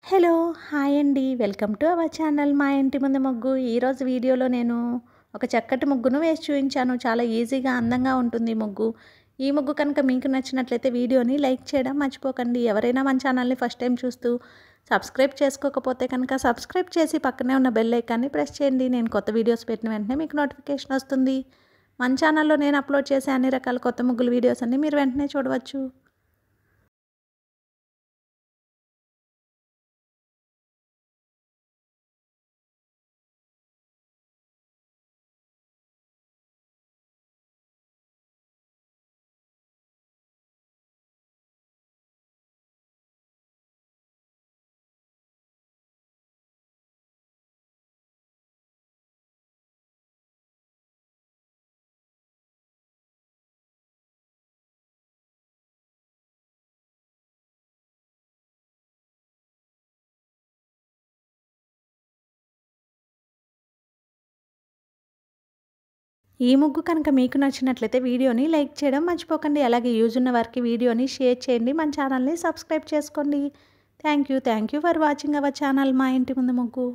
Hello! Hi అండి. Welcome to our channel మా ఇంటి ముందు ముగ్గు. ఈరోజు వీడియోలో నేను ఒక చక్కటి ముగ్గును వేసి చూపించాను. చాలా ఈజీగా, అందంగా ఉంటుంది ఈ ముగ్గు. ఈ ముగ్గు కనుక మీకు నచ్చినట్లయితే వీడియోని లైక్ చేయడం మర్చిపోకండి. ఎవరైనా మన ఛానల్ని ఫస్ట్ టైం చూస్తూ సబ్స్క్రైబ్ చేసుకోకపోతే కనుక సబ్స్క్రైబ్ చేసి పక్కనే ఉన్న బెల్ ఐకాన్ని ప్రెస్ చేయండి. నేను కొత్త వీడియోస్ పెట్టిన వెంటనే మీకు నోటిఫికేషన్ వస్తుంది. మన ఛానల్లో నేను అప్లోడ్ చేసే అన్ని రకాల కొత్త ముగ్గుల వీడియోస్ అన్ని మీరు వెంటనే చూడవచ్చు. ఈ ముగ్గు కనుక మీకు నచ్చినట్లయితే వీడియోని లైక్ చేయడం మర్చిపోకండి. అలాగే యూజ్ ఉన్న వారికి వీడియోని షేర్ చేయండి. మన ఛానల్ని సబ్స్క్రైబ్ చేసుకోండి. Thank you for watching our channel మా ఇంటి ముందు ముగ్గు.